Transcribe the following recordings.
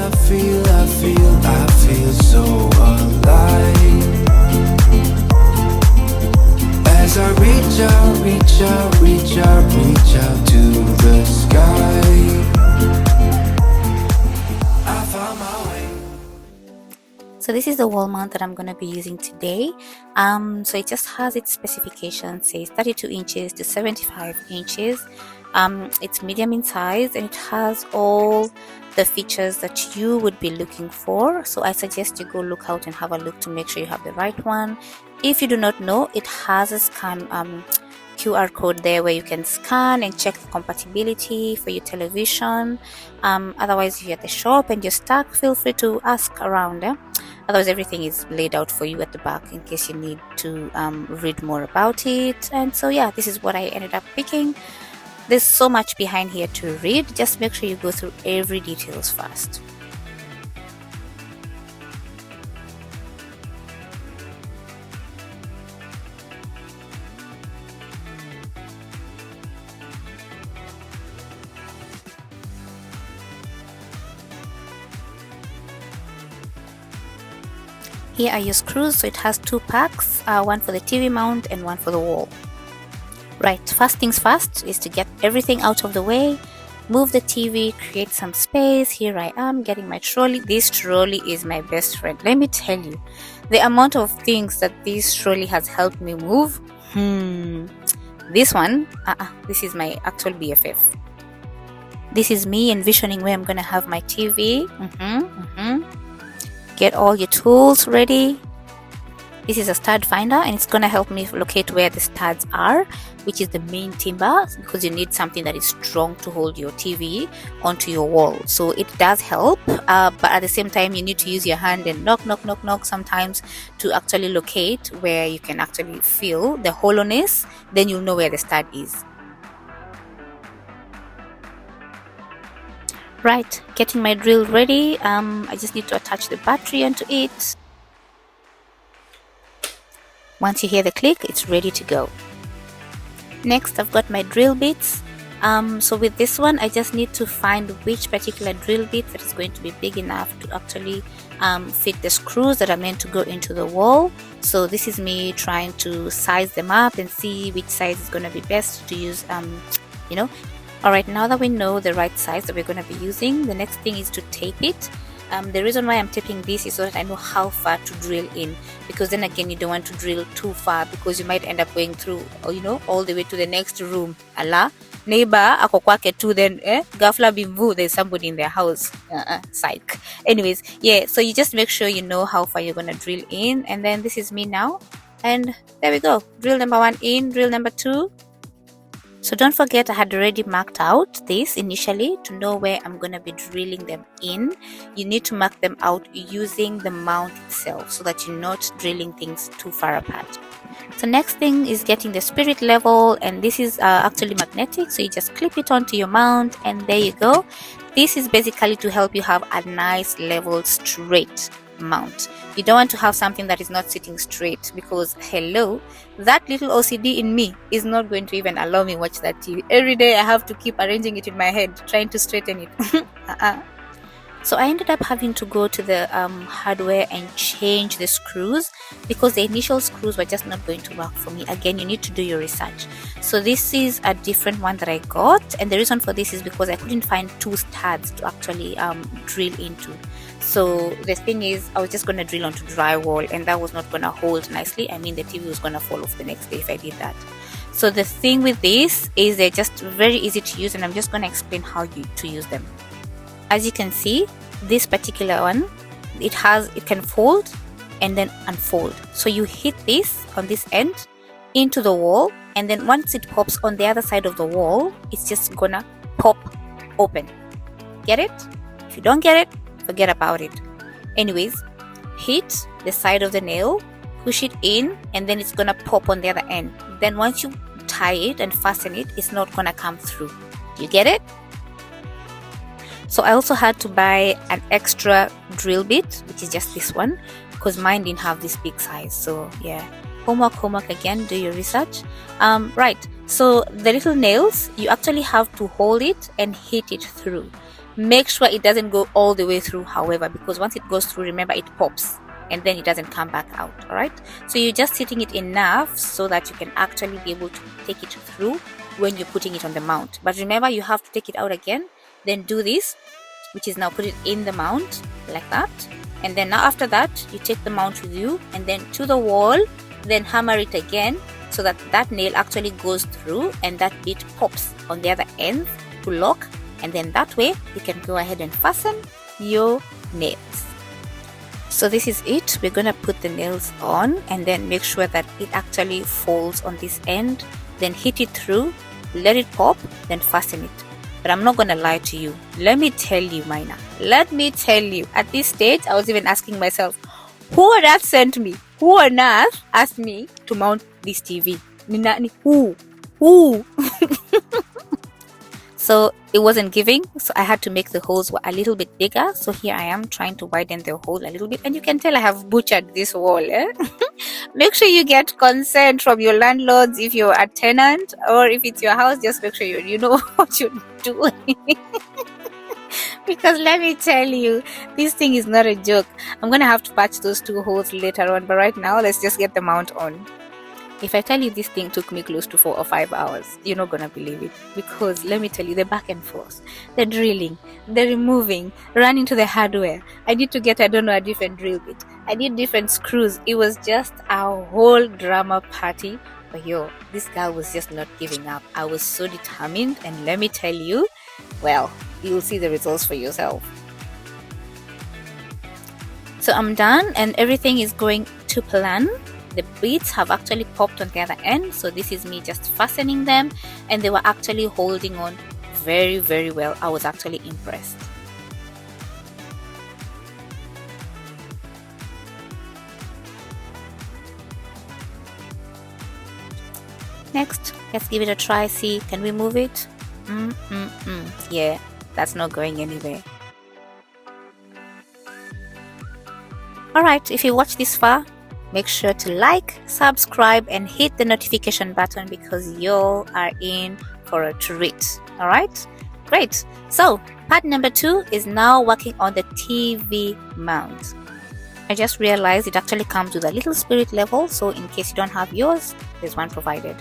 I feel so alive as I reach out, reach out, reach out, reach out to the sky. I found my way. So this is the wall mount that I'm going to be using today. So it just has its specifications, says 32 inches to 75 inches. It's medium in size, and it has all the features that you would be looking for. So I suggest you go look out and have a look to make sure you have the right one. If you do not know, it has a scan QR code there where you can scan and check the compatibility for your television. Otherwise, if you're at the shop and you're stuck, feel free to ask around. Otherwise, everything is laid out for you at the back in case you need to read more about it. And so yeah, this is what I ended up picking. There's so much behind here to read. Just make sure you go through every details first. Here are your screws. So it has two packs, one for the TV mount and one for the wall. Right, first things first is to get everything out of the way, move the TV, create some space. Here I am getting my trolley. This trolley is my best friend. Let me tell you, the amount of things that this trolley has helped me move. This one, this is my actual BFF. This is me envisioning where I'm gonna have my TV. Get all your tools ready. This is a stud finder, and it's gonna help me locate where the studs are, which is the main timber, because you need something that is strong to hold your TV onto your wall. So it does help, but at the same time you need to use your hand and knock sometimes to actually locate where you can actually feel the hollowness. Then you'll know where the stud is. Right, getting my drill ready. I just need to attach the battery onto it. Once you hear the click, it's ready to go. Next, I've got my drill bits. So with this one, I just need to find which particular drill bit that is going to be big enough to actually fit the screws that are meant to go into the wall. So this is me trying to size them up and see which size is going to be best to use, Alright, now that we know the right size that we're going to be using, the next thing is to tape it. The reason why I'm taping this is so that I know how far to drill in, because then again you don't want to drill too far, because you might end up going through, all the way to the next room. Allah, neighbor ako kwake too, then gafla bimvu, there's somebody in their house. Psych. Anyways, yeah, so you just make sure you know how far you're gonna drill in, and then this is me now, and there we go. Drill number 1 in, drill number 2. So don't forget, I had already marked out this initially to know where I'm going to be drilling them in. You need to mark them out using the mount itself so that you're not drilling things too far apart. So next thing is getting the spirit level, and this is actually magnetic, so you just clip it onto your mount, and there you go. This is basically to help you have a nice level straight mount. You don't want to have something that is not sitting straight, because hello, that little OCD in me is not going to even allow me watch that TV. Every day I have to keep arranging it in my head, trying to straighten it. So I ended up having to go to the hardware and change the screws, because the initial screws were just not going to work for me. Again, you need to do your research. So this is a different one that I got, and the reason for this is because I couldn't find 2 studs to actually drill into. So the thing is, I was just going to drill onto drywall, and that was not going to hold nicely. I mean, the TV was going to fall off the next day if I did that. So the thing with this is they're just very easy to use, and I'm just going to explain how to use them. As you can see, this particular one, it can fold and then unfold. So you hit this on this end into the wall, and then once it pops on the other side of the wall, it's just gonna pop open. Get it? If you don't get it, forget about it. Anyways, hit the side of the nail, push it in, and then it's gonna pop on the other end. Then once you tie it and fasten it, it's not gonna come through. You get it? So I also had to buy an extra drill bit, which is just this one, because mine didn't have this big size. So yeah, homework again, do your research. Right, so the little nails, you actually have to hold it and hit it through. Make sure it doesn't go all the way through, however, because once it goes through, remember, it pops and then it doesn't come back out. All right, so you're just hitting it enough so that you can actually be able to take it through when you're putting it on the mount. But remember, you have to take it out again, then do this, which is now put it in the mount like that. And then now after that, you take the mount with you and then to the wall, then hammer it again so that that nail actually goes through and that bit pops on the other end to lock. And then that way you can go ahead and fasten your nails. So this is it. We're gonna put the nails on and then make sure that it actually folds on this end, then hit it through, let it pop, then fasten it. But I'm not gonna lie to you. Let me tell you, Mina. Let me tell you. At this stage, I was even asking myself, who on earth sent me? Who on earth asked me to mount this TV? Who? So it wasn't giving, so I had to make the holes a little bit bigger. So here I am trying to widen the hole a little bit, and you can tell I have butchered this wall. Make sure you get consent from your landlords if you're a tenant, or if it's your house, just make sure you know what you're doing. Because let me tell you, this thing is not a joke. I'm gonna have to patch those 2 holes later on, but right now let's just get the mount on. If I tell you this thing took me close to 4 or 5 hours, you're not gonna believe it. Because let me tell you, the back and forth, the drilling, the removing, running to the hardware. I need to get, I don't know, a different drill bit. I need different screws. It was just a whole drama party. But yo, this girl was just not giving up. I was so determined, and let me tell you, well, you'll see the results for yourself. So I'm done and everything is going to plan. The beads have actually popped on the other end, so this is me just fastening them, and they were actually holding on very, very well. I was actually impressed. Next, let's give it a try. See, can we move it? Yeah, that's not going anywhere. Alright, if you watched this far, make sure to like, subscribe, and hit the notification button because you are in for a treat. Alright, great. So, part number 2 is now working on the TV mount. I just realized it actually comes with a little spirit level, so in case you don't have yours, there's one provided.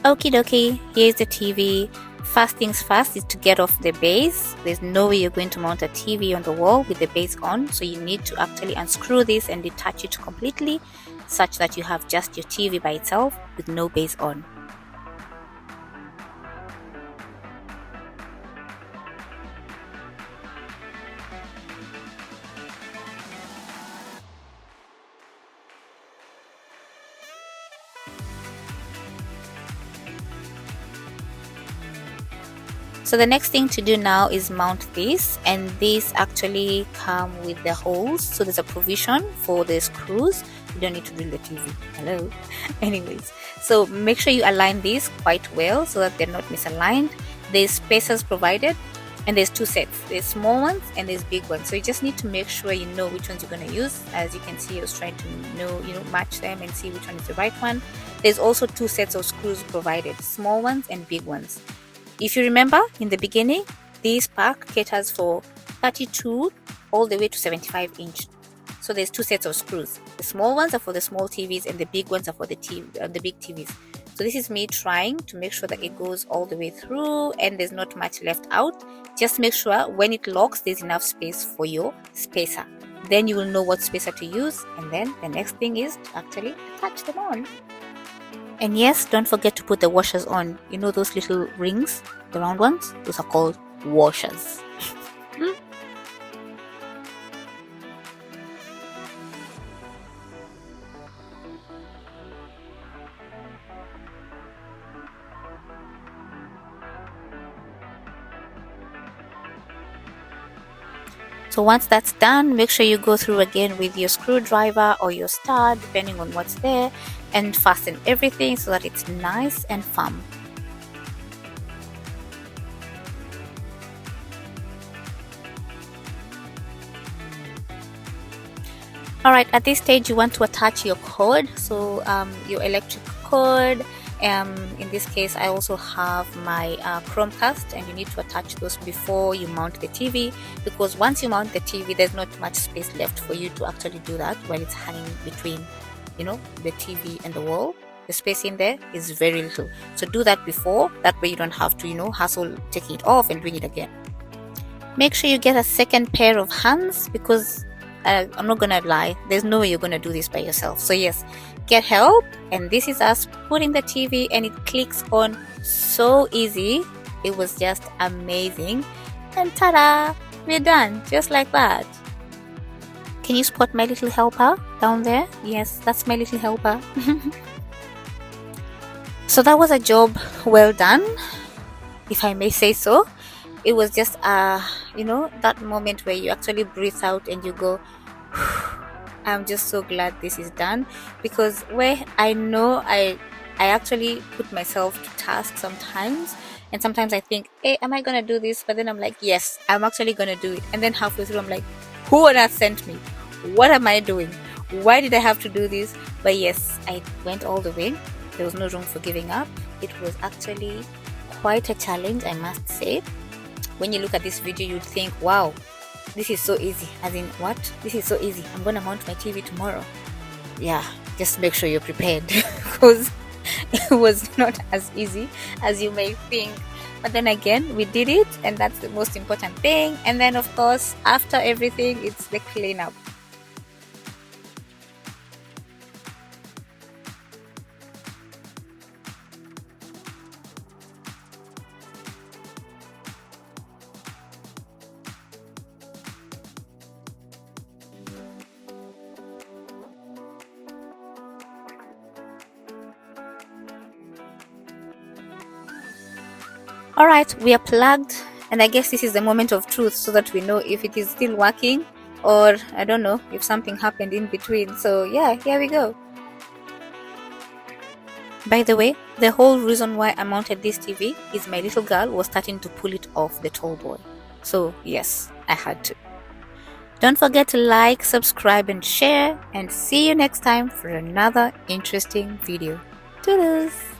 Okie dokie, here's the TV. First things first is to get off the base. There's no way you're going to mount a TV on the wall with the base on, so you need to actually unscrew this and detach it completely such that you have just your TV by itself with no base on. So the next thing to do now is mount this, and these actually come with the holes, so there's a provision for the screws. You don't need to drill the TV. Hello. Anyways, so make sure you align these quite well so that they're not misaligned. There's spacers provided, and there's 2 sets. There's small ones and there's big ones, so you just need to make sure you know which ones you're going to use. As you can see, I was trying to match them and see which one is the right one. There's also 2 sets of screws provided, small ones and big ones. If you remember in the beginning, this pack caters for 32 all the way to 75 inch. So there's 2 sets of screws. The small ones are for the small TVs and the big ones are for the big TVs. So this is me trying to make sure that it goes all the way through and there's not much left out. Just make sure when it locks, there's enough space for your spacer. Then you will know what spacer to use, and then the next thing is to actually attach them on. And yes, don't forget to put the washers on. You know those little rings, the round ones? Those are called washers. So once that's done, make sure you go through again with your screwdriver or your star, depending on what's there, and fasten everything so that it's nice and firm. Alright, at this stage you want to attach your cord, so your electric cord, In this case, I also have my Chromecast, and you need to attach those before you mount the TV, because once you mount the TV, there's not much space left for you to actually do that while it's hanging between, the TV and the wall. The space in there is very little, so do that before. That way you don't have to hassle taking it off and doing it again. Make sure you get a second pair of hands, because I'm not gonna lie, there's no way you're gonna do this by yourself. So yes, get help. And this is us putting the TV, and it clicks on so easy. It was just amazing, and ta-da, we're done, just like that. Can you spot my little helper down there? Yes, that's my little helper. So that was a job well done, if I may say so. It was just that moment where you actually breathe out and you go, I'm just so glad this is done. Because where I know I actually put myself to task sometimes, and sometimes I think, hey, am I gonna do this? But then I'm like, yes, I'm actually gonna do it. And then halfway through I'm like, who on earth sent me? What am I doing? Why did I have to do this? But yes, I went all the way. There was no room for giving up. It was actually quite a challenge, I must say. When you look at this video, you'd think, wow, this is so easy. As in, what? This is so easy. I'm gonna mount my TV tomorrow. Yeah, just make sure you're prepared, because it was not as easy as you may think. But then again, we did it, and that's the most important thing. And then of course, after everything, it's the cleanup. Alright, we are plugged, and I guess this is the moment of truth, so that we know if it is still working, or I don't know if something happened in between. So yeah, here we go. By the way, the whole reason why I mounted this TV is my little girl was starting to pull it off the tall boy. So yes, I had to. Don't forget to like, subscribe and share, and see you next time for another interesting video. Toodles!